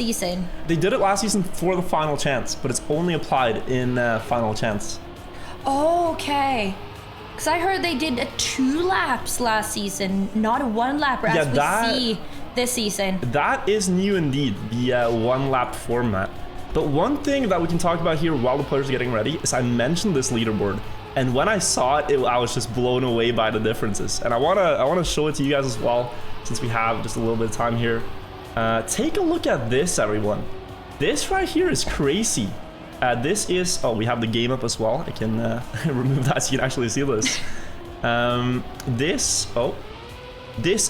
season. They did it last season for the final chance, but it's only applied in final chance. Oh, okay. Because I heard they did 2 laps last season, not a 1 lap, as we see this season. That is new indeed, the 1 lap format. But one thing that we can talk about here while the players are getting ready is I mentioned this leaderboard. And when I saw it, I was just blown away by the differences. And I wanna show it to you guys as well, since we have just a little bit of time here. Take a look at this, everyone. This right here is crazy. This is, oh, we have the game up as well. I can remove that so you can actually see this. This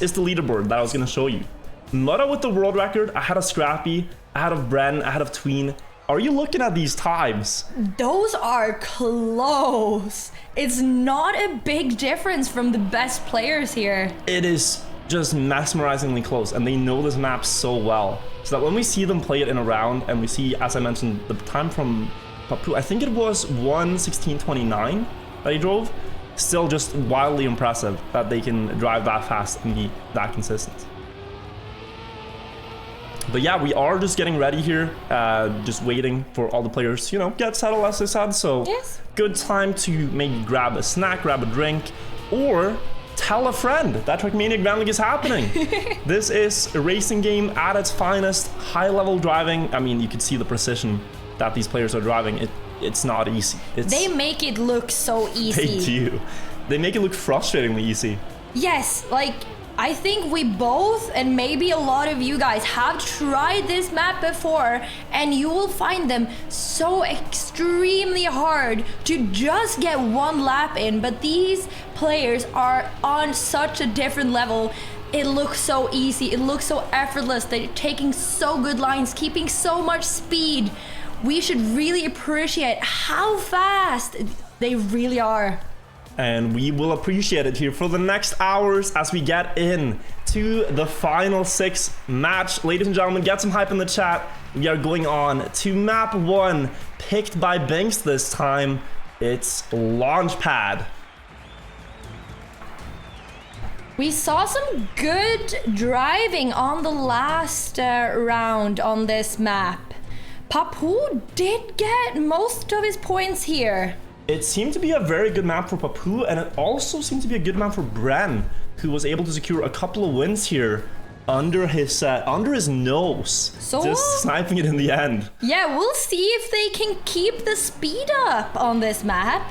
is the leaderboard that I was gonna show you. Mutta with the world record, ahead of Scrappy, ahead of Bren, ahead of Tween. Are you looking at these times? Those are close. It's not a big difference from the best players here. It is just mesmerizingly close, and they know this map so well. So that when we see them play it in a round, and we see, as I mentioned, the time from Papou, I think it was 1:16.29 that he drove. Still just wildly impressive that they can drive that fast and be that consistent. But yeah, we are just getting ready here, just waiting for all the players to, get settled, as I said. So yes. Good time to maybe grab a snack, grab a drink, or tell a friend that Trackmania Grand League is happening. This is a racing game at its finest, high-level driving. I mean, you can see the precision that these players are driving. It's not easy. They make it look so easy. They do. They make it look frustratingly easy. Yes, like, I think we both, and maybe a lot of you guys, have tried this map before, and you will find them so extremely hard to just get 1 lap in, but these players are on such a different level. It looks so easy, it looks so effortless. They're taking so good lines, keeping so much speed. We should really appreciate how fast they really are. And we will appreciate it here for the next hours as we get in to the final 6 match. Ladies and gentlemen, get some hype in the chat. We are going on to map 1, picked by Binkss this time. It's Launchpad. We saw some good driving on the last round on this map. Papou did get most of his points here. It seemed to be a very good map for Papou, and it also seemed to be a good map for Bren, who was able to secure a couple of wins here under his nose. So just sniping it in the end. Yeah, we'll see if they can keep the speed up on this map.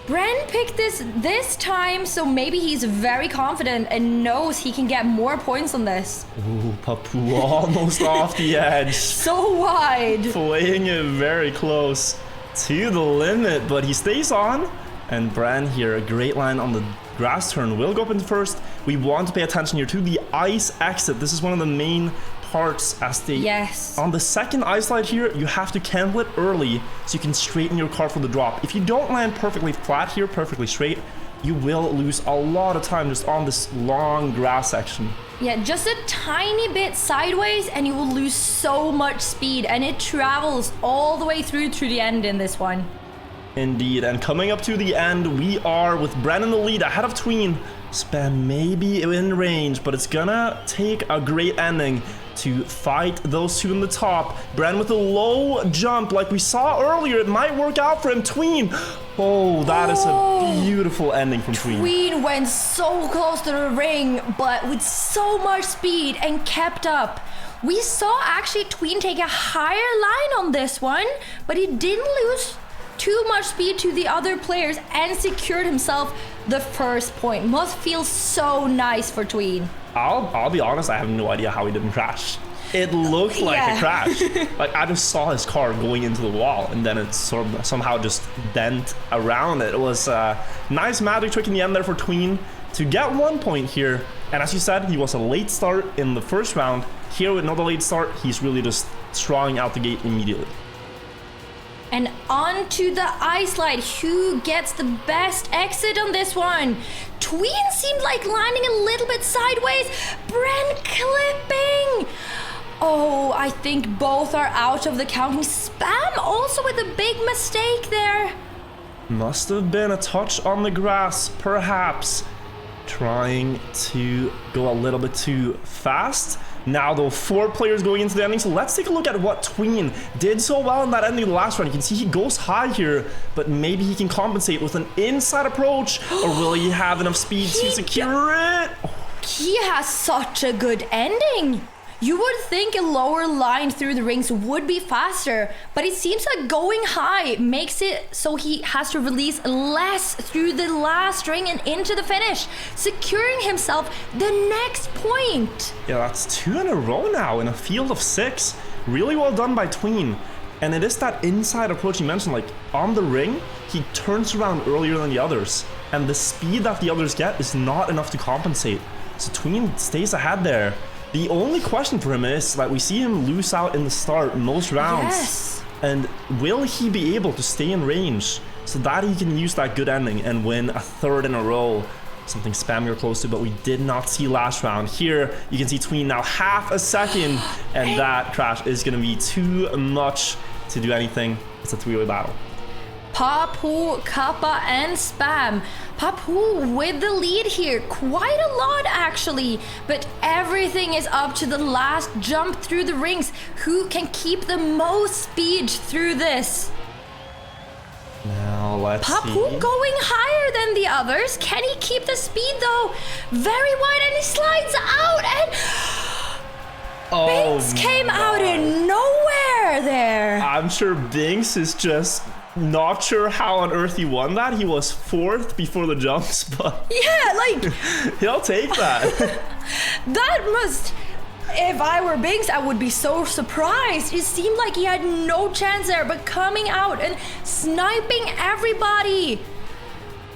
Bren picked this time, so maybe he's very confident and knows he can get more points on this. Ooh, Papou almost off the edge. So wide. Playing it very close to the limit, but he stays on. And Bren here, a great line on the grass turn, will go up in first. We want to pay attention here to the ice exit. This is one of the main parts as they... Yes. On the second ice slide here, you have to cancel it early so you can straighten your car for the drop. If you don't land perfectly flat here, perfectly straight, you will lose a lot of time just on this long grass section. Yeah, just a tiny bit sideways and you will lose so much speed, and it travels all the way through to the end in this one. Indeed, and coming up to the end, we are with Bren in the lead ahead of Tween. Spam maybe in range, but it's gonna take a great ending to fight those two in the top. Bren with a low jump like we saw earlier. It might work out for him. Tween. Oh, that is a beautiful ending from Tween. Tween went so close to the ring, but with so much speed and kept up. We saw actually Tween take a higher line on this one, but he didn't lose too much speed to the other players and secured himself the first point. Must feel so nice for Tween. I'll be honest, I have no idea how he didn't crash. It looked like a crash. Like, I just saw his car going into the wall, and then it sort of somehow just bent around it. It was a nice magic trick in the end there for Tween to get 1 point here. And as you said, he was a late start in the first round. Here with another late start, he's really just strong out the gate immediately. And onto the ice slide. Who gets the best exit on this one? Tween seemed like landing a little bit sideways. Bren clipping. Oh, I think both are out of the counting. Spam also with a big mistake there. Must have been a touch on the grass, perhaps. Trying to go a little bit too fast. Now, though, 4 players going into the ending. So let's take a look at what Tween did so well in that ending last round. You can see he goes high here, but maybe he can compensate with an inside approach, or will he have enough speed to secure it? He has such a good ending. You would think a lower line through the rings would be faster, but it seems like going high makes it so he has to release less through the last ring and into the finish, securing himself the next point. Yeah, that's 2 in a row now in a field of 6. Really well done by Tween. And it is that inside approach you mentioned, like on the ring, he turns around earlier than the others, and the speed that the others get is not enough to compensate. So Tween stays ahead there. The only question for him is that we see him lose out in the start most rounds. Yes. And will he be able to stay in range so that he can use that good ending and win a 3rd in a row? Something Spam you're close to, but we did not see last round. Here, you can see Tween now half a second, and that crash is going to be too much to do anything. It's a 3-way battle. Papou, Kappa, and Spam. Papou with the lead here, quite a lot actually, but everything is up to the last jump through the rings. Who can keep the most speed through this? Now let's see. Papou going higher than the others. Can he keep the speed though? Very wide, and he slides out, and Binkss came out of nowhere there. I'm sure Binkss is just not sure how on earth he won that. He was 4th before the jumps, but yeah, like he'll take that. that must, if I were Binkss, I would be so surprised. It seemed like he had no chance there, but coming out and sniping everybody.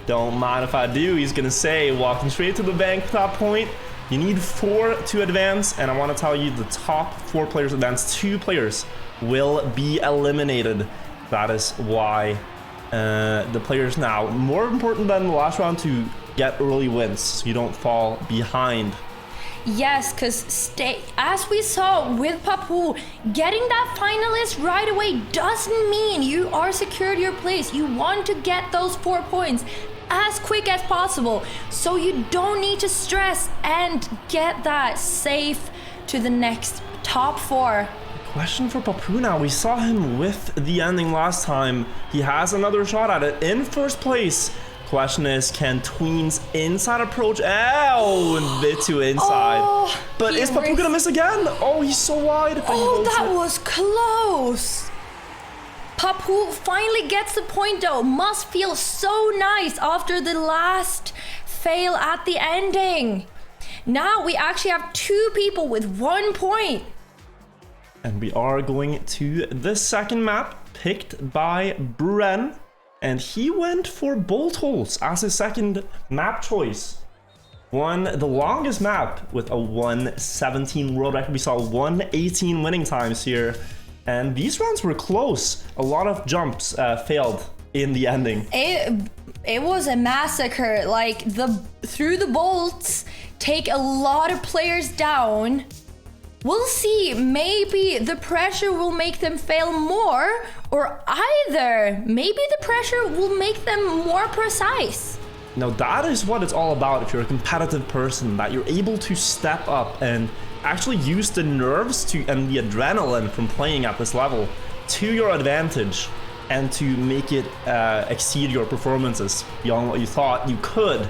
Don't mind if I do. He's gonna say, walking straight to the bank top point. You need 4 to advance, and I want to tell you the top 4 players advance. 2 players will be eliminated. That is why the players now, more important than the last round, to get early wins so you don't fall behind. Yes, because as we saw with Papou, getting that finalist right away doesn't mean you are secured your place. You want to get those 4 points as quick as possible, so you don't need to stress and get that safe to the next top 4. Question for Papou now. We saw him with the ending last time. He has another shot at it in first place. Question is, can Tween's inside approach? Ow, a bit too inside. Oh, but is Papou gonna miss again? Oh, he's so wide. Oh, that was close. Papou finally gets the point though. Must feel so nice after the last fail at the ending. Now we actually have 2 people with 1 point. And we are going to the second map, picked by Bren. And he went for bolt holes as his second map choice. Won the longest map with a 1:17 world record. We saw 1:18 winning times here. And these rounds were close. A lot of jumps failed in the ending. It was a massacre. Like, through the bolts take a lot of players down. We'll see, maybe the pressure will make them fail more, or either maybe the pressure will make them more precise. Now that is what it's all about if you're a competitive person, that you're able to step up and actually use the nerves and the adrenaline from playing at this level to your advantage, and to make it exceed your performances beyond what you thought you could.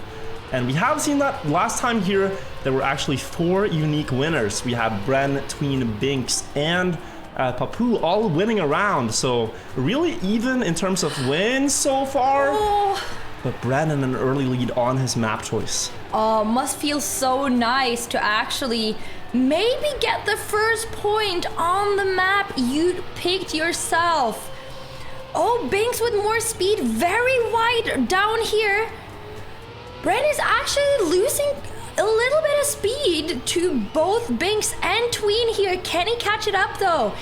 And we have seen that last time here. There were actually 4 unique winners. We had Bren, Tween, Binkss, and Papou all winning a round. So really even in terms of wins so far. Oh. But Bren in an early lead on his map choice. Oh, must feel so nice to actually maybe get the first point on the map you picked yourself. Oh, Binkss with more speed, very wide down here. Bren is actually losing a little bit of speed to both Binkss and Tween here. Can he catch it up though?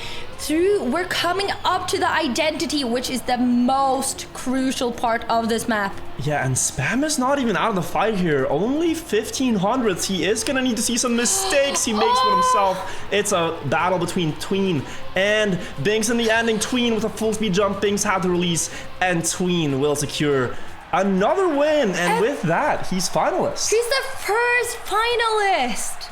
We're coming up to the identity, which is the most crucial part of this map. Yeah, and Spam is not even out of the fight here. Only 1500s. He is gonna need to see some mistakes he makes with himself. It's a battle between Tween and Binkss in the ending. Tween with a full speed jump. Binkss had to release, and Tween will secure another win, and with that, he's finalist. He's the first finalist.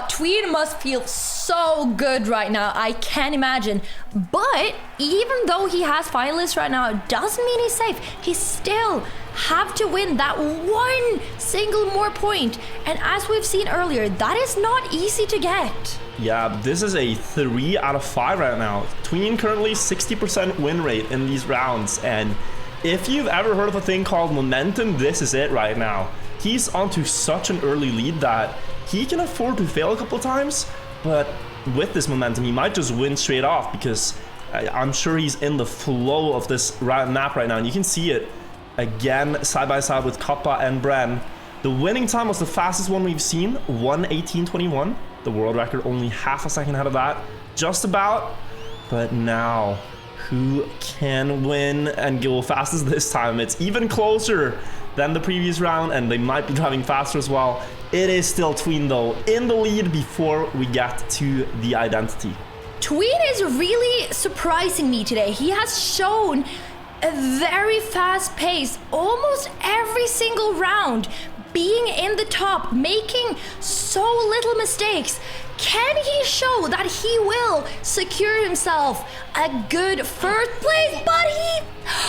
Tween must feel so good right now. I can't imagine. But even though he has Finalist right now, it doesn't mean he's safe. He still have to win that one single more point. And as we've seen earlier, that is not easy to get. Yeah, this is a 3 out of 5 right now. Tween currently 60% win rate in these rounds. And if you've ever heard of a thing called momentum, this is it right now. He's onto such an early lead that he can afford to fail a couple of times, but with this momentum, he might just win straight off because I'm sure he's in the flow of this map right now. And you can see it again side by side with Kappa and Bren. The winning time was the fastest one we've seen, 1:18.21. The world record only half a second ahead of that, just about. But now, who can win and go fastest this time? It's even closer than the previous round, and they might be driving faster as well. It is still Tween though, in the lead before we get to the identity. Tween is really surprising me today. He has shown a very fast pace almost every single round, being in the top, making so little mistakes. Can he show that he will secure himself a good first place? But he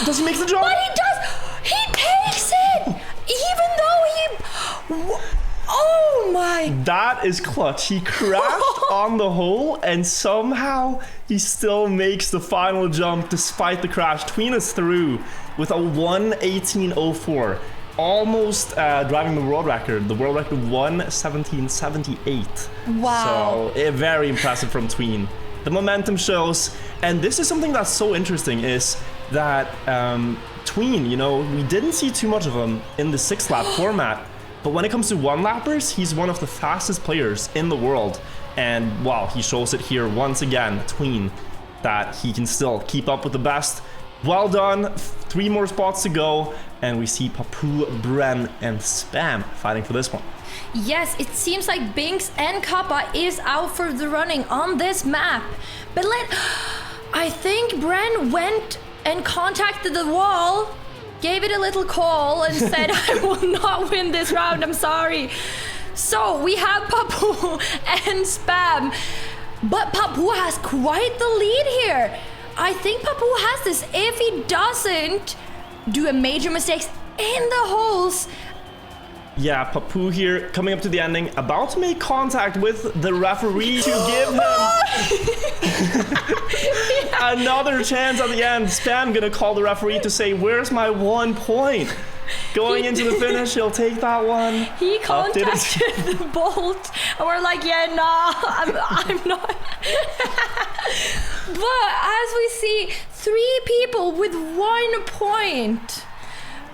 does he make the jump? But he does. He takes it, even though he. Oh my! That is clutch. He crashed on the hole, and somehow he still makes the final jump despite the crash. Tween is through with a 1:18.04. Almost driving the world record. The world record 1:17.78. Wow. So very impressive from Tween. The momentum shows, and this is something that's so interesting is that Tween, you know, we didn't see too much of him in the 6-lap format, but when it comes to one-lappers, he's one of the fastest players in the world. And wow, he shows it here once again, Tween, that he can still keep up with the best. Well done. 3 more spots to go, and we see Papou, Bren, and Spam fighting for this one. Yes, it seems like Binkss and Kappa is out for the running on this map. But I think Bren went and contacted the wall, gave it a little call, and said, I will not win this round, I'm sorry. So we have Papou and Spam, but Papou has quite the lead here. I think Papou has this. If he doesn't do a major mistakes in the holes. Yeah, Papou here coming up to the ending, about to make contact with the referee to give him another chance at the end. Spam gonna call the referee to say, where's my 1 point? Going into the finish, he'll take that one. He contacted the Bolt, and we're like, yeah, nah, I'm not. But as we see, 3 people with 1 point.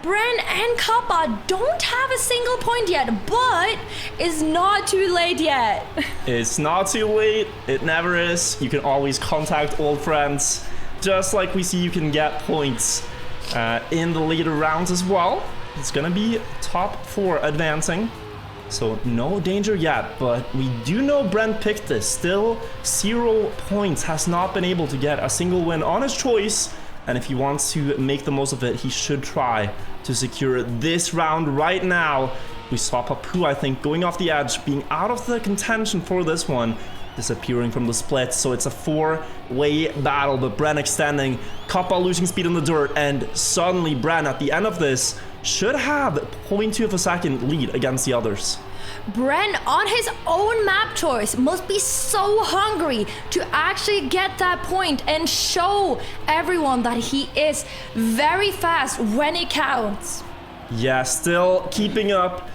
Bren and Kappa don't have a single point yet, but it's not too late yet. It's not too late. It never is. You can always contact old friends. Just like we see, you can get points in the later rounds as well. It's gonna be top 4 advancing, so no danger yet, but we do know Bren picked this. Still 0 points, has not been able to get a single win on his choice, and if he wants to make the most of it, he should try to secure this round right now. We saw Papou, I think, going off the edge, being out of the contention for this one, disappearing from the split, so it's a 4-way battle, but Bren extending, Kappa losing speed in the dirt, and suddenly Bren at the end of this should have 0.2 of a second lead against the others. Bren, on his own map choice, must be so hungry to actually get that point and show everyone that he is very fast when it counts. Yeah, still keeping up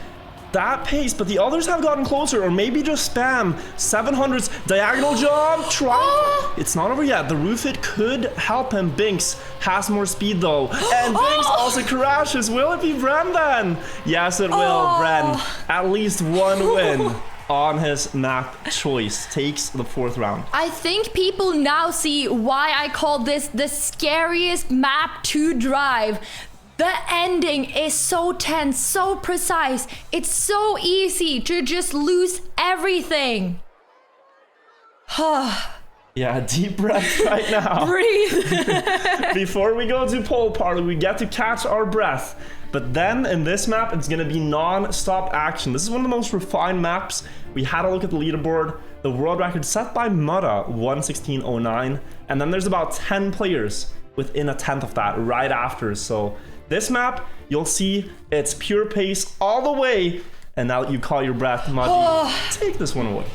that pace, but the others have gotten closer, or maybe just Spam. 700s, diagonal jump, try. It's not over yet. The roof hit could help him. Binkss has more speed though, and Binkss also crashes. Will it be Bren then? Yes, it will. Bren, at least 1 win on his map choice, takes the 4th round. I think people now see why I call this the scariest map to drive. The ending is so tense, so precise. It's so easy to just lose everything. Yeah, deep breath right now. Breathe. Before we go to pole party, we get to catch our breath. But then in this map, it's gonna be non-stop action. This is one of the most refined maps. We had a look at the leaderboard. The world record set by Mutta, 1:16.09. And then there's about 10 players within a tenth of that right after. So this map, you'll see it's pure pace all the way. And now that you caught your breath, Majijej, take this one away.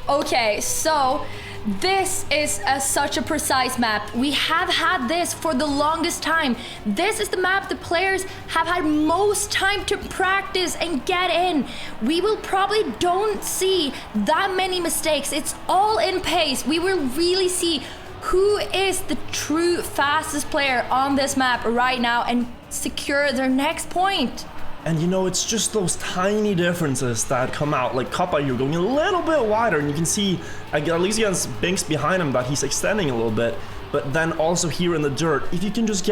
Okay, so this is such a precise map. We have had this for the longest time. This is the map the players have had most time to practice and get in. We will probably don't see that many mistakes. It's all in pace. We will really see who is the true fastest player on this map right now and secure their next point. And you know, it's just those tiny differences that come out. Like Kappa, you're going a little bit wider, and you can see, at least against Binkss behind him, that he's extending a little bit. But then also here in the dirt, if you can just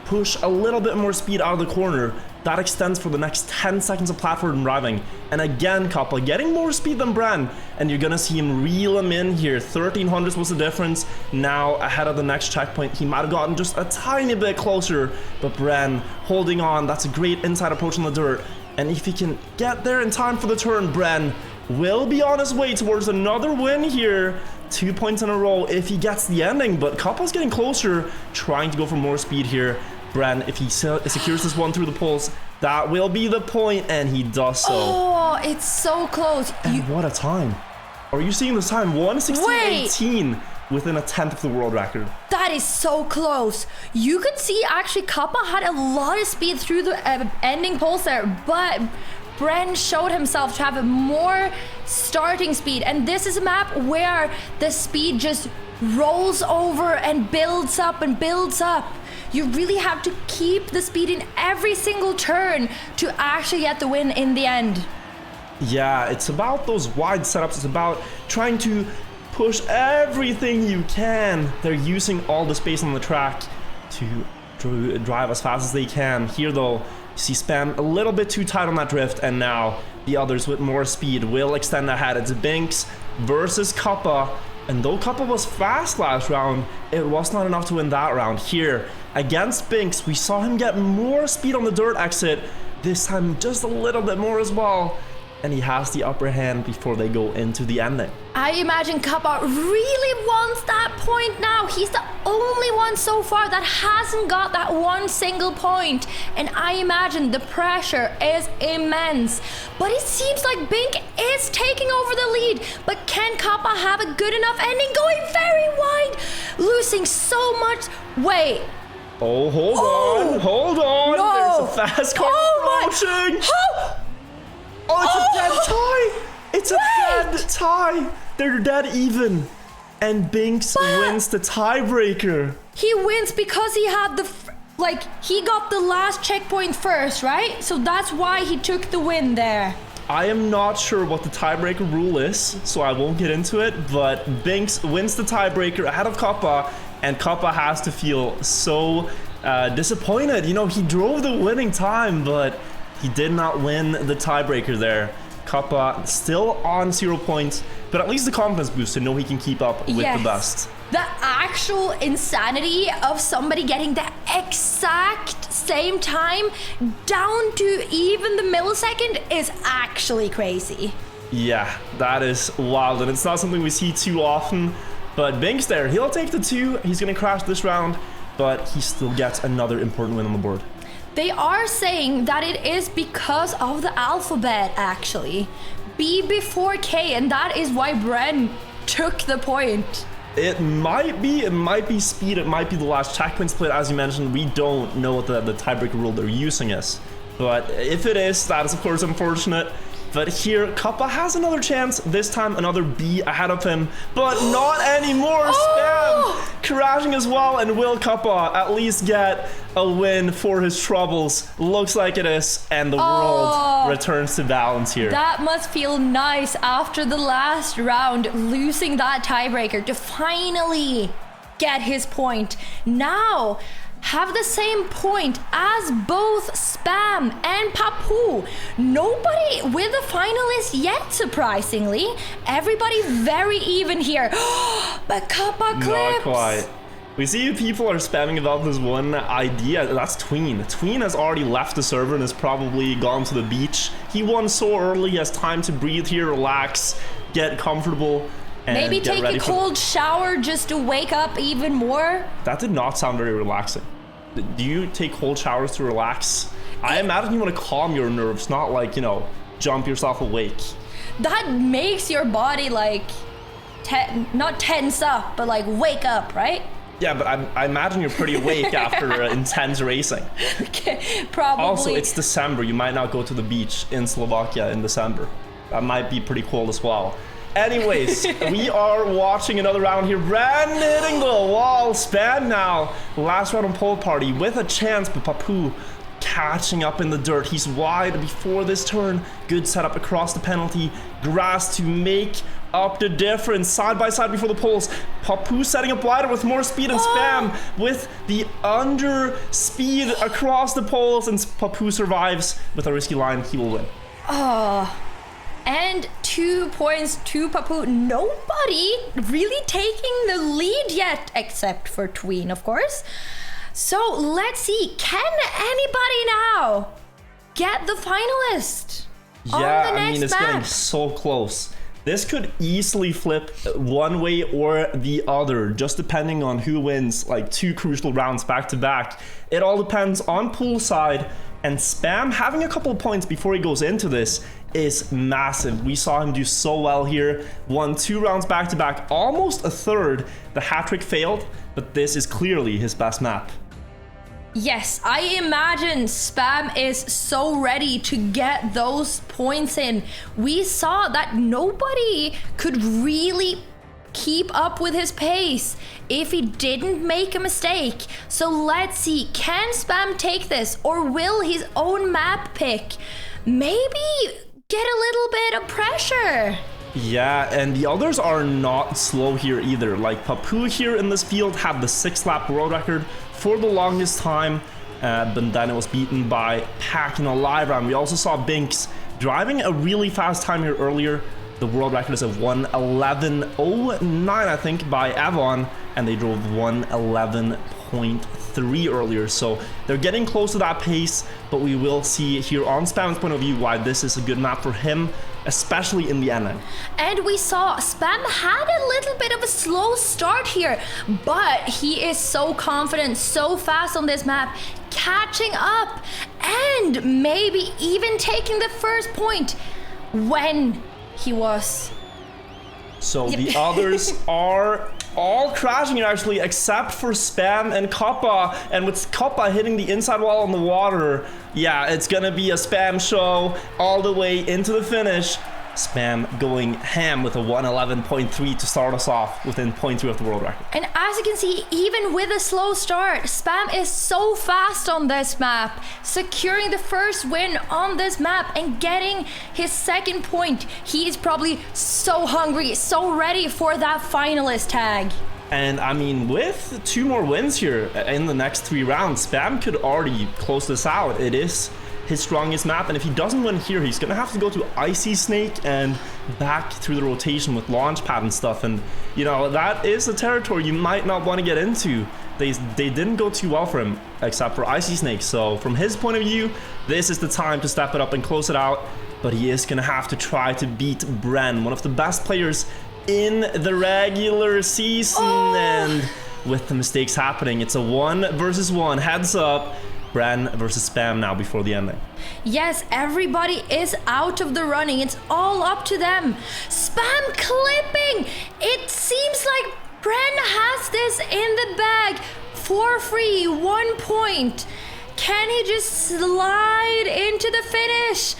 push a little bit more speed out of the corner, that extends for the next 10 seconds of platform driving. And again, Kappa getting more speed than Bren, and you're gonna see him reel him in here. 1300 was the difference. Now ahead of the next checkpoint, he might have gotten just a tiny bit closer, but Bren holding on. That's a great inside approach on the dirt. And if he can get there in time for the turn, Bren will be on his way towards another win here. 2 points in a row if he gets the ending, but Kappa's getting closer, trying to go for more speed here. Bren, if he secures this one through the poles, that will be the point, and he does so. Oh, it's so close. And what a time. Are you seeing this time? 1:16.18 within a tenth of the world record. That is so close. You could see actually Kappa had a lot of speed through the ending poles there, but Bren showed himself to have a more starting speed, and this is a map where the speed just rolls over and builds up and builds up. You really have to keep the speed in every single turn to actually get the win in the end. Yeah, it's about those wide setups. It's about trying to push everything you can. They're using all the space on the track to drive as fast as they can. Here though, you see Spam a little bit too tight on that drift, and now the others with more speed will extend ahead. It's Binkss versus Kappa. And though Kappa was fast last round, it was not enough to win that round. Here, against Binkss, we saw him get more speed on the dirt exit. This time, just a little bit more as well. And he has the upper hand before they go into the ending. I imagine Kappa really wants that point now. He's the only one so far that hasn't got that one single point. And I imagine the pressure is immense. But it seems like Binkss is taking over the lead. But can Kappa have a good enough ending? Going very wide, losing so much. Wait. Oh, hold on. No. There's a fast car approaching. Oh, it's a dead tie. They're dead even. And Binkss wins the tiebreaker. He wins because he had he got the last checkpoint first, right? So that's why he took the win there. I am not sure what the tiebreaker rule is, so I won't get into it, but Binkss wins the tiebreaker ahead of Kappa, and Kappa has to feel so disappointed. You know, he drove the winning time, but he did not win the tiebreaker there. Kappa still on 0 points, but at least the confidence boost to know he can keep up with the best. The actual insanity of somebody getting the exact same time down to even the millisecond is actually crazy. Yeah, that is wild, and it's not something we see too often. But Binkss there, he'll take the 2. He's gonna crash this round, but he still gets another important win on the board. They are saying that it is because of the alphabet, actually. B before K, and that is why Bren took the point. It might be speed, it might be the last checkpoint split, as you mentioned. We don't know what the tiebreaker rule they're using is. But if it is, that is of course unfortunate. But here, Kappa has another chance. This time, another B ahead of him. But not anymore. Spam crashing as well. And will Kappa at least get a win for his troubles? Looks like it is. And the world returns to balance here. That must feel nice after the last round, losing that tiebreaker to finally get his point. Now, have the same point as both Spam and Papou. Nobody with a finalist yet, surprisingly. Everybody very even here. But Kappa clips. Not quite. We see people are spamming about this one idea. That's Tween. Tween has already left the server and has probably gone to the beach. He won so early, he has time to breathe here, relax, get comfortable, and maybe get take ready a cold shower just to wake up even more. That did not sound very relaxing. Do you take cold showers to relax? I imagine you want to calm your nerves, not like, you know, jump yourself awake. That makes your body like, not tense up, but like wake up, right? Yeah, but I imagine you're pretty awake after intense racing. Okay, probably. Also, it's December. You might not go to the beach in Slovakia in December. That might be pretty cold as well. Anyways, we are watching another round here. Bren hitting the wall. Spam now. Last round on pole party with a chance, but Papou catching up in the dirt. He's wide before this turn. Good setup across the penalty. Grass to make up the difference. Side by side before the poles. Papou setting up wider with more speed and Spam with the under speed across the poles, and Papou survives with a risky line. He will win. And 2 points to Papou. Nobody really taking the lead yet, except for Tween, of course. So let's see, can anybody now get the finalist on the next it's map? getting so close. This could easily flip one way or the other, just depending on who wins like 2 crucial rounds back to back. It all depends on poolside, and Spam having a couple of points before he goes into this is massive. We saw him do so well here, won 2 rounds back to back, almost a third. The hat trick failed, but this is clearly his best map. Yes, I imagine Spam is so ready to get those points in. We saw that nobody could really keep up with his pace if he didn't make a mistake. So let's see, can Spam take this, or will his own map pick maybe get a little bit of pressure? Yeah, and the others are not slow here either. Like Papou here in this field had the 6-lap world record for the longest time, but then it was beaten by Pack in a live round. We also saw Binkss driving a really fast time here earlier. The world record is a 1:11.09, I think, by Avon, and they drove 1:11.3 earlier. So they're getting close to that pace, but we will see here on Spam's point of view why this is a good map for him, especially in the ending. And we saw Spam had a little bit of a slow start here, but he is so confident, so fast on this map, catching up and maybe even taking the first point when he was. So the others are all crashing here actually, except for Spam and Kappa. And with Kappa hitting the inside wall on the water, yeah, it's gonna be a Spam show all the way into the finish. Spam going ham with a 1:11.3 to start us off within 0.2 of the world record. And as you can see, even with a slow start, Spam is so fast on this map, securing the first win on this map and getting his second point. He is probably so hungry, so ready for that finalist tag. And I mean, with 2 more wins here in the next 3 rounds, Spam could already close this out. It is his strongest map, and if he doesn't win here, he's gonna have to go to Icy Snake and back through the rotation with Launchpad and stuff, and you know, that is a territory you might not want to get into. They didn't go too well for him, except for Icy Snake, so from his point of view, this is the time to step it up and close it out, but he is gonna have to try to beat Bren, one of the best players in the regular season, and with the mistakes happening, it's a 1 versus 1, heads up. Bren versus Spam now before the ending. Yes, everybody is out of the running. It's all up to them. Spam clipping. It seems like Bren has this in the bag for free. 1 point. Can he just slide into the finish?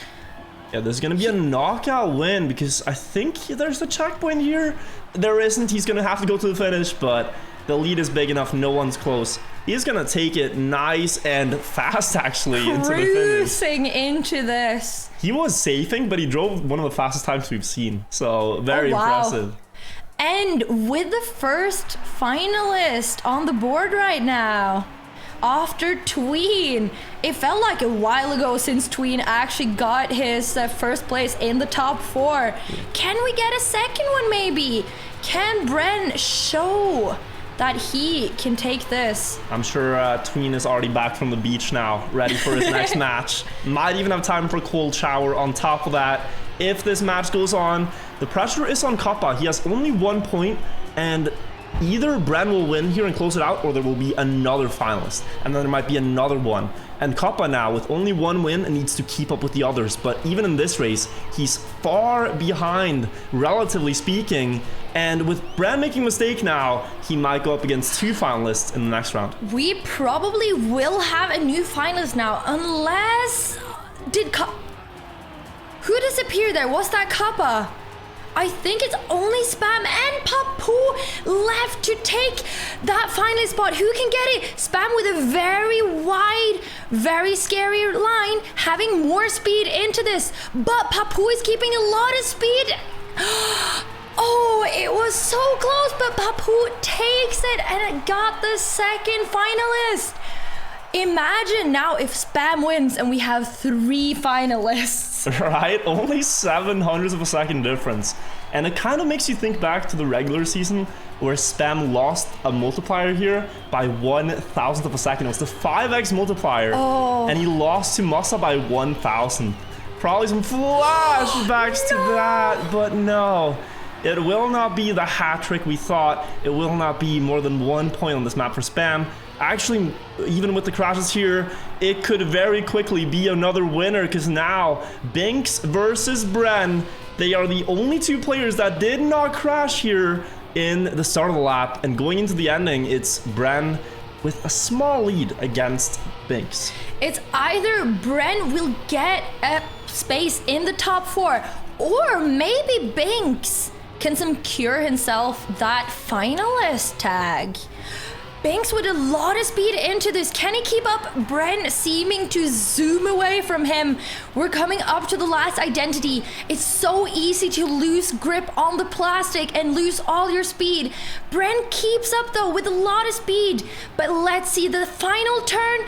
Yeah, there's gonna be a knockout win because I think there's a checkpoint here. There isn't. He's gonna have to go to the finish, but the lead is big enough. No one's close. He's gonna take it nice and fast, actually, into the finish. Cruising into this. He was safing, but he drove one of the fastest times we've seen. So very impressive. And with the first finalist on the board right now, after Tween. It felt like a while ago since Tween actually got his first place in the top 4. Can we get a second one maybe? Can Bren show that he can take this. I'm sure Tween is already back from the beach now, ready for his next match. Might even have time for a cold shower on top of that. If this match goes on, the pressure is on Kappa. He has only 1 point, and either Bren will win here and close it out, or there will be another finalist, and then there might be another one. And Kappa now, with only 1 win, needs to keep up with the others. But even in this race, he's far behind, relatively speaking. And with Bren making a mistake now, he might go up against 2 finalists in the next round. We probably will have a new finalist now, unless... Who disappeared there? Was that Kappa? I think it's only Spam and Papou left to take that finalist spot. Who can get it? Spam with a very wide, very scary line, having more speed into this. But Papou is keeping a lot of speed. Oh, it was so close, but Papou takes it and it got the second finalist. Imagine now if Spam wins and we have 3 finalists. Right? Only 700ths of a second difference. And it kind of makes you think back to the regular season where Spam lost a multiplier here by 1,000th of a second. It was the 5x multiplier. Oh. And he lost to Masa by 1,000. Probably some flashbacks to that, but no. It will not be the hat trick we thought. It will not be more than 1 point on this map for Spam. Actually, even with the crashes here, it could very quickly be another winner, because now Binkss versus Bren, they are the only 2 players that did not crash here in the start of the lap, and going into the ending, it's Bren with a small lead against Binkss. It's either Bren will get a space in the top 4, or maybe Binkss can secure himself that finalist tag. Binkss with a lot of speed into this. Can he keep up? Bren seeming to zoom away from him. We're coming up to the last identity. It's so easy to lose grip on the plastic and lose all your speed. Bren keeps up though with a lot of speed. But let's see the final turn.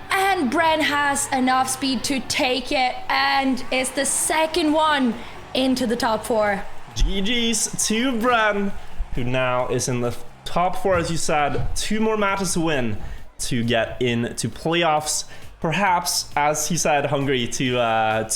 And Bren has enough speed to take it. And it's the second one into the top 4. GG's to Bren, who now is in the top 4, as you said. 2 more matches to win to get into playoffs. Perhaps, as he said, hungry to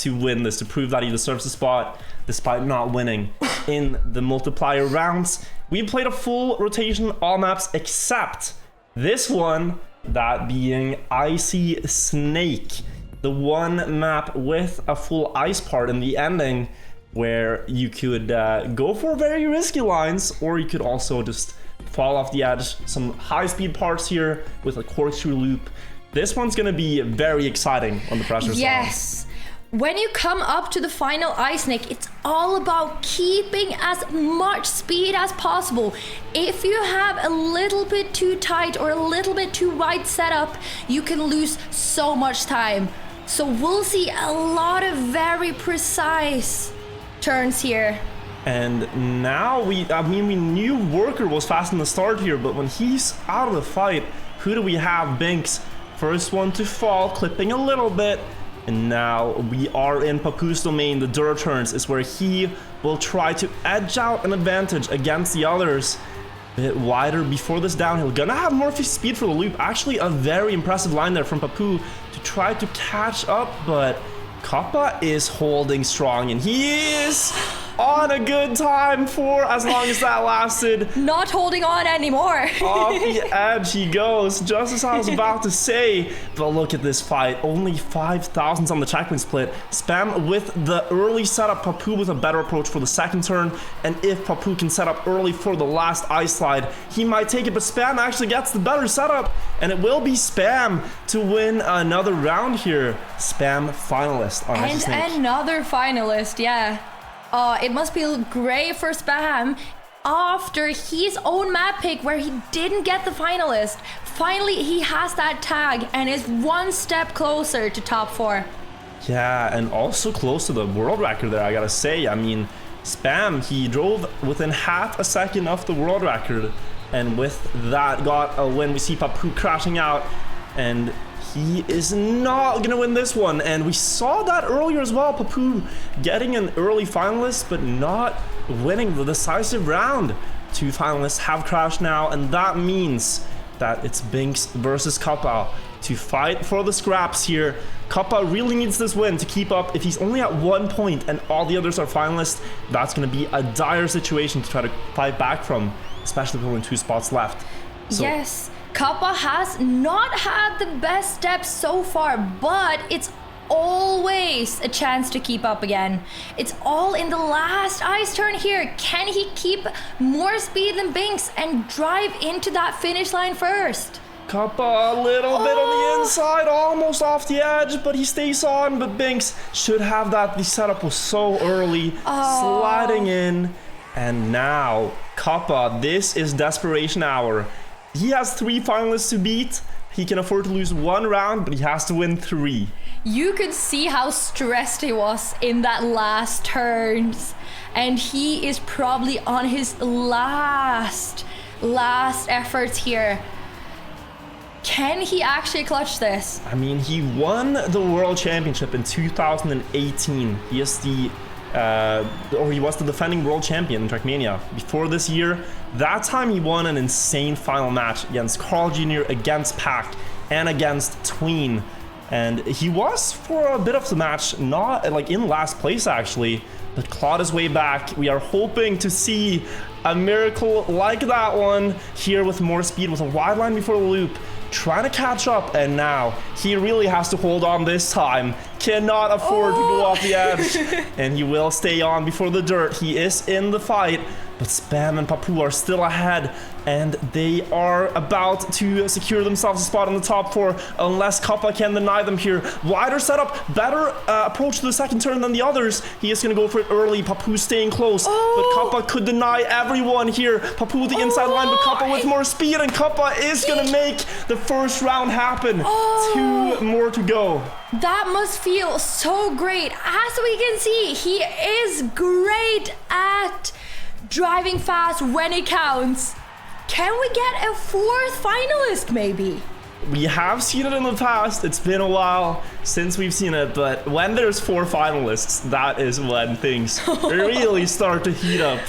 win this, to prove that he deserves a spot, despite not winning in the multiplier rounds. We played a full rotation, all maps except this one, that being Icy Snake, the one map with a full ice part in the ending, where you could go for very risky lines, or you could also just fall off the edge. Some high speed parts here with a corkscrew loop. This one's gonna be very exciting when the pressure's on. Yes. When you come up to the final Ice Snake, it's all about keeping as much speed as possible. If you have a little bit too tight or a little bit too wide setup, you can lose so much time. So we'll see a lot of very precise turns here. And now we knew Worker was fast in the start here, but when he's out of the fight, who do we have? Binkss, first one to fall, clipping a little bit. And now we are in Papou's domain. The Dura turns is where he will try to edge out an advantage against the others. A bit wider before this downhill. Gonna have more speed for the loop. Actually, a very impressive line there from Papou to try to catch up, but Kappa is holding strong, and he is on a good time for as long as that lasted. Not holding on anymore. Off the edge he goes, just as I was about to say. But look at this fight, only 5,000s on the checkpoint split. Spam with the early setup, Papou with a better approach for the second turn, and if Papou can set up early for the last ice slide, he might take it, but Spam actually gets the better setup, and it will be Spam to win another round here. Spam finalist on Icy Snake. And another finalist, yeah. It must be great for Spam after his own map pick where he didn't get the finalist. Finally, he has that tag and is one step closer to top 4. Yeah, and also close to the world record there, I gotta say. I mean, Spam, he drove within half a second of the world record, and with that got a win. We see Papou crashing out, and he is not gonna win this one, and we saw that earlier as well. Papou getting an early finalist, but not winning the decisive round. Two finalists have crashed now, and that means that it's Binkss versus Kappa to fight for the scraps here. Kappa really needs this win to keep up. If he's only at 1 point and all the others are finalists, that's going to be a dire situation to try to fight back from, especially with only 2 spots left. So, yes, Kappa has not had the best steps so far, but it's always a chance to keep up again. It's all in the last ice turn here. Can he keep more speed than Binkss and drive into that finish line first? Kappa a little bit on the inside, almost off the edge, but he stays on. But Binkss should have that. The setup was so early, sliding in. And now, Kappa, this is desperation hour. He has 3 finalists to beat. He can afford to lose 1 round, but he has to win 3. You could see how stressed he was in that last turns. And he is probably on his last efforts here. Can he actually clutch this? I mean, he won the World Championship in 2018. He is he was the defending world champion in Trackmania before this year. That time he won an insane final match against Carl Jr., against Pac, and against Tween. And he was, for a bit of the match, not like in last place actually, but clawed his way back. We are hoping to see a miracle like that one here with more speed, with a wide line before the loop, trying to catch up. And now he really has to hold on this time. Cannot afford to go off the edge. And he will stay on before the dirt. He is in the fight, but Spam and Papou are still ahead, and they are about to secure themselves a spot in the top 4 unless Kappa can deny them here. Wider setup, better approach to the second turn than the others. He is going to go for it early. Papou staying close, but Kappa could deny everyone here. Papou with the inside line, but Kappa with more speed, and Kappa is going to make the first round happen. 2 more to go. That must feel so great. As we can see, he is great at driving fast when it counts. Can we get a 4th finalist maybe? We have seen it in the past. It's been a while since we've seen it, but when there's 4 finalists, that is when things really start to heat up.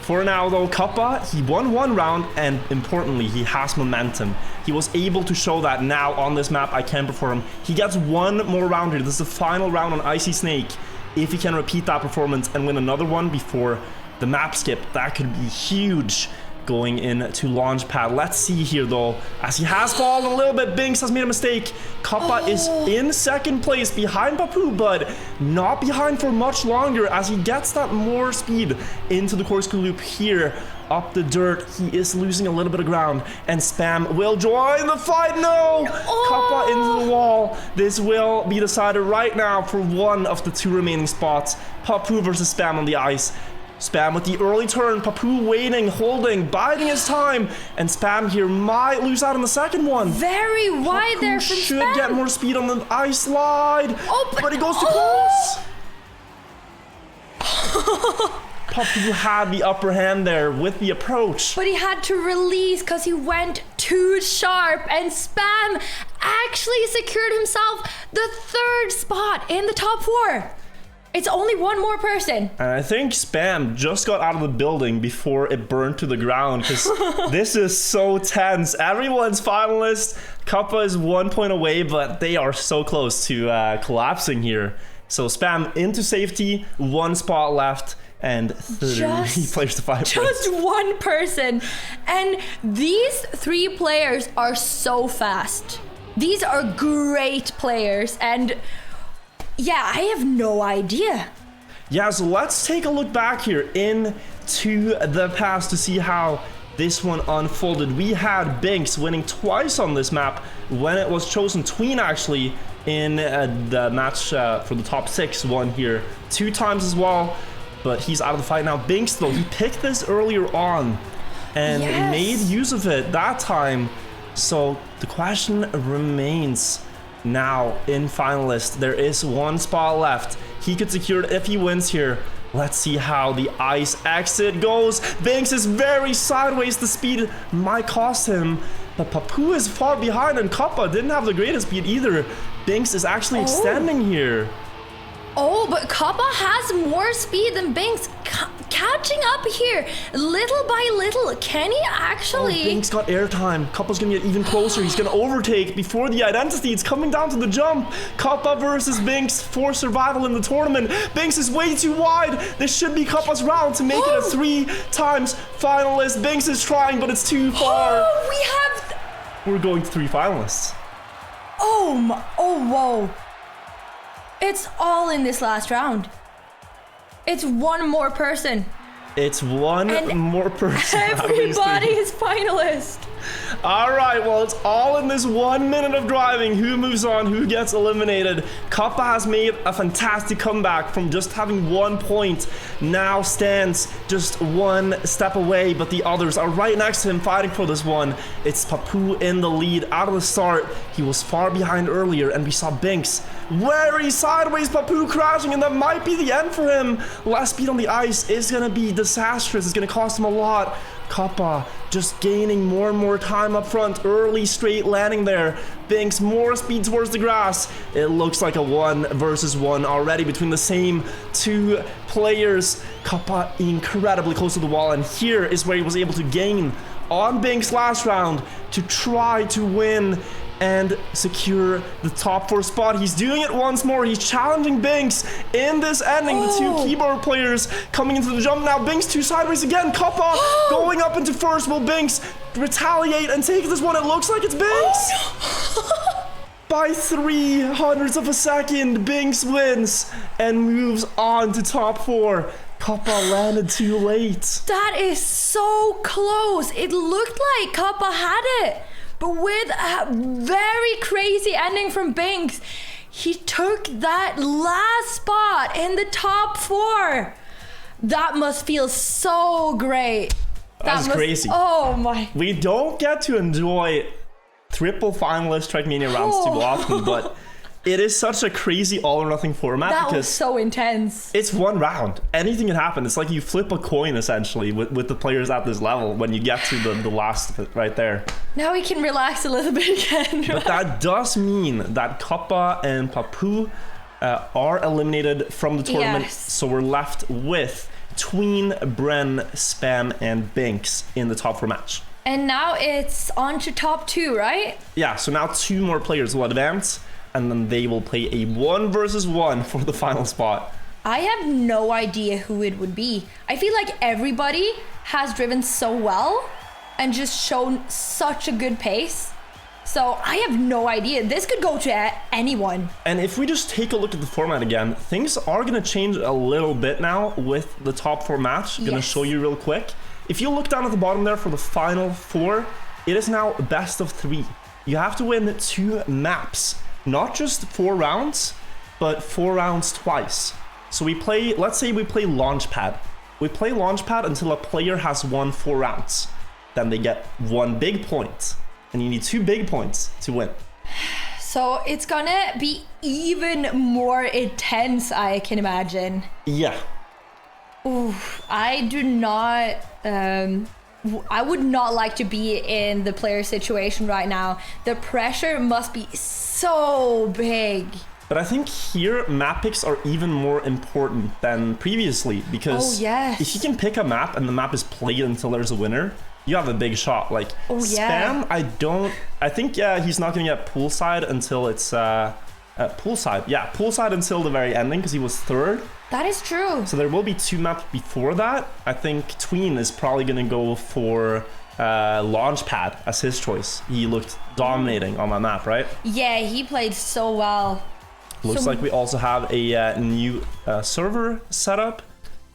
For now though, Kappa, he won 1 round, and importantly, he has momentum. He was able to show that now on this map I can perform. He gets 1 more round here. This is the final round on Icy Snake. If he can repeat that performance and win another one before the map skip, that could be huge going into Launchpad. Let's see here though, as he has fallen a little bit. Binkss has made a mistake. Kappa is in second place behind Papou, but not behind for much longer as he gets that more speed into the corkscrew loop here. Up the dirt, he is losing a little bit of ground, and Spam will join the fight. No! Kappa into the wall. This will be decided right now for one of the 2 remaining spots. Papou versus Spam on the ice. Spam with the early turn, Papou waiting, holding, biding his time, and Spam here might lose out on the second one. Very wide Papou there from should Spam. get more speed on the ice slide, but he goes too close. Papou had the upper hand there with the approach. But he had to release because he went too sharp, and Spam actually secured himself the 3rd spot in the top 4. It's only 1 more person. And I think Spam just got out of the building before it burned to the ground, because this is so tense. Everyone's finalist. Kappa is 1 point away, but they are so close to collapsing here. So Spam into safety, 1 spot left, and 30 players to fight. Just 1 person. And these 3 players are so fast. These are great players, and yeah, I have no idea. Yeah, so let's take a look back here into the past to see how this one unfolded. We had Binkss winning twice on this map when it was chosen. Tween actually in the match for the top 6 won here 2 times as well, but he's out of the fight now. Binkss though, he picked this earlier on and made use of it that time. So the question remains, now in Finalist, there is 1 spot left. He could secure it if he wins here. Let's see how the ice exit goes. Binkss is very sideways. The speed might cost him, but Papou is far behind, and Kappa didn't have the greatest speed either. Binkss is actually extending here. Oh, but Kappa has more speed than Binkss. catching up here, little by little. Can he actually? Binkss got airtime. Kappa's gonna get even closer. He's gonna overtake before the identity. It's coming down to the jump. Kappa versus Binkss for survival in the tournament. Binkss is way too wide. This should be Kappa's round to make it a 3 times finalist. Binkss is trying, but it's too far. We're going to 3 finalists. Oh, whoa. It's all in this last round. It's one more person. It's one more person. Everybody is finalist. All right, well, it's all in this 1 minute of driving. Who moves on? Who gets eliminated? Kappa has made a fantastic comeback from just having 1 point. Now stands just 1 step away, but the others are right next to him fighting for this one. It's Papou in the lead out of the start. He was far behind earlier, and we saw Binkss very sideways. Papou crashing, and that might be the end for him. Less speed on the ice is going to be disastrous. It's going to cost him a lot. Kappa just gaining more and more time up front. Early straight landing there. Binkss more speed towards the grass. It looks like a 1 versus 1 already between the same 2 players. Kappa incredibly close to the wall, and here is where he was able to gain on Binkss last round to try to win and secure the top 4 spot. He's doing it once more. He's challenging Binkss in this ending. The 2 keyboard players coming into the jump now. Binkss 2 sideways again. Kappa going up into first. Will Binkss retaliate and take this one? It looks like it's Binkss. By 300ths of a second, Binkss wins and moves on to top 4. Kappa landed too late. That is so close. It looked like Kappa had it. But with a very crazy ending from Binkss, he took that last spot in the top 4. That must feel so great. That's crazy. Oh my. We don't get to enjoy triple finalist Trackmania rounds too often, but it is such a crazy all or nothing format. That because was so intense. It's 1 round. Anything can happen. It's like you flip a coin essentially with the players at this level when you get to the last of it right there. Now we can relax a little bit again. But that does mean that Kappa and Papou are eliminated from the tournament. Yes. So we're left with Tween, Bren, Spam, and Binkss in the top 4 match. And now it's on to top 2, right? Yeah, so now 2 more players will advance, and then they will play a 1 versus 1 for the final spot. I have no idea who it would be. I feel like everybody has driven so well and just shown such a good pace. So I have no idea. This could go to anyone. And if we just take a look at the format again, things are going to change a little bit now with the top 4 match. I'm going to show you real quick. If you look down at the bottom there for the final 4, it is now best of 3. You have to win 2 maps. Not just 4 rounds, but 4 rounds twice. So we play, let's say we play Launchpad. We play Launchpad until a player has won 4 rounds. Then they get 1 big point. And you need 2 big points to win. So it's gonna be even more intense, I can imagine. Yeah. Ooh, I do not... I would not like to be in the player situation right now. The pressure must be so big. But I think here map picks are even more important than previously, because if you can pick a map and the map is played until there's a winner, you have a big shot. Like Spam, I think he's not gonna get poolside until it's poolside until the very ending, because he was 3rd. That is true. So there will be 2 maps before that. I think Tween is probably gonna go for Launchpad as his choice. He looked dominating on that map, right? Yeah, he played so well. Looks like we also have a new server setup.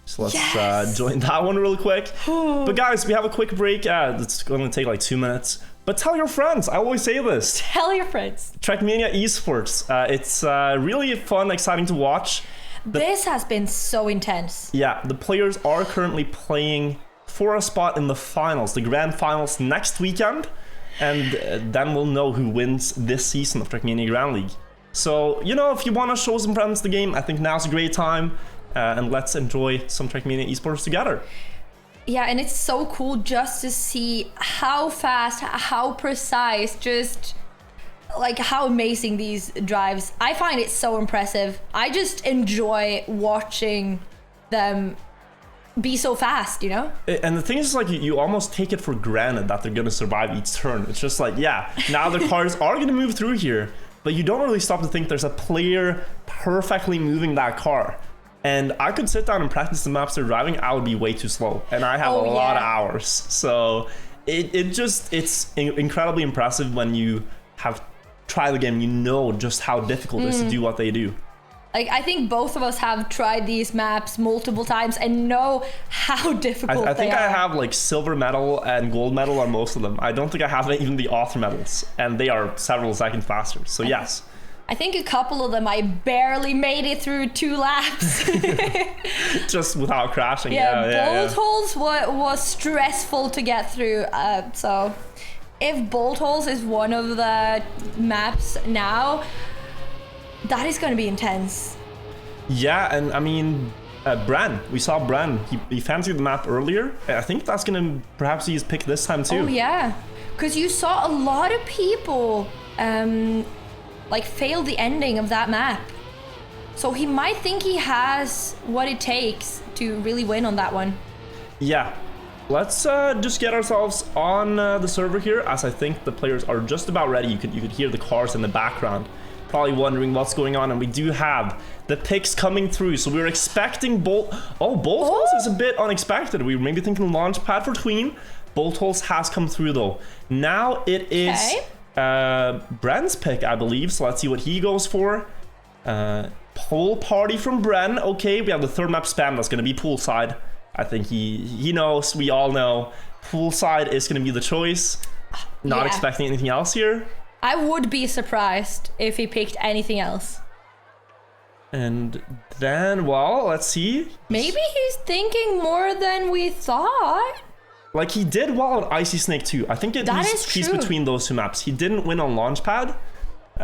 So let's join that one real quick. But guys, we have a quick break. It's going to take like 2 minutes. But tell your friends. I always say this. Tell your friends. Trackmania Esports. It's really fun, exciting to watch. This has been so intense. Yeah, the players are currently playing for a spot in the finals, the grand finals next weekend. And then we'll know who wins this season of Trackmania Grand League. So, you know, if you want to show some friends the game, I think now's a great time. And let's enjoy some Trackmania Esports together. Yeah, and it's so cool just to see how fast, how precise, just like how amazing these drives. I find it so impressive. I just enjoy watching them be so fast, you know? And the thing is, like, you almost take it for granted that they're gonna survive each turn. It's just like, yeah, now the cars are gonna move through here, but you don't really stop to think there's a player perfectly moving that car. And I could sit down and practice the maps they're driving, I would be way too slow. And I have a lot of hours. So it's incredibly impressive when you have tried the game, you know just how difficult it is to do what they do. Like, I think both of us have tried these maps multiple times and know how difficult they are. I think I have like silver medal and gold medal on most of them. I don't think I have even the author medals, and they are several seconds faster. So yes. I think a couple of them I barely made it through 2 laps. Just without crashing. Bolt holes was stressful to get through. So if bolt holes is one of the maps now, that is going to be intense. Yeah, and I mean, Bren, we saw Bren. He fancied the map earlier. I think that's going to perhaps be his pick this time too. Oh yeah, because you saw a lot of people like fail the ending of that map. So he might think he has what it takes to really win on that one. Yeah. Let's just get ourselves on the server here, as I think the players are just about ready. You could hear the cars in the background. Probably wondering what's going on, and we do have the picks coming through, so we're expecting bolt holes is a bit unexpected. We were maybe thinking launch pad for Tween. Bolt holes has come through though. Now it is Bren's pick, I believe, so let's see what he goes for. Pool party from Bren. Okay, we have the third map spam. That's going to be poolside. I think he knows, we all know poolside is going to be the choice. Not expecting anything else here. I would be surprised if he picked anything else. And then, well, let's see. Maybe he's thinking more than we thought. Like, he did well on Icy Snake too. I think he's between those 2 maps. He didn't win on Launchpad,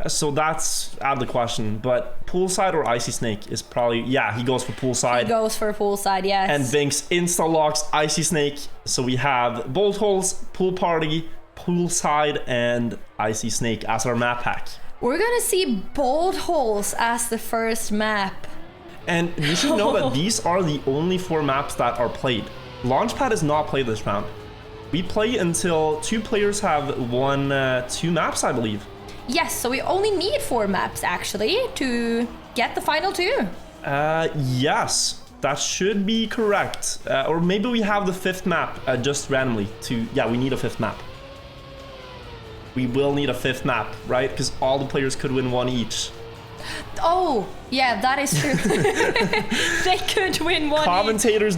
so that's out of the question. But poolside or Icy Snake is probably, yeah, he goes for poolside. He goes for poolside, yes. And Binkss insta-locks Icy Snake. So we have bolt holes, pool party, poolside, and Icy Snake as our map pack. We're gonna see bolt holes as the first map. And you should know that these are the only 4 maps that are played. Launchpad is not played this round. We play until 2 players have won 2 maps, I believe. Yes, so we only need 4 maps actually to get the final 2. Yes, that should be correct. Or maybe we have the 5th map just randomly to, yeah, we need a 5th map. We will need a 5th map, right? Because all the players could win 1 each. Oh, yeah, that is true. They could win 1 each. Commentators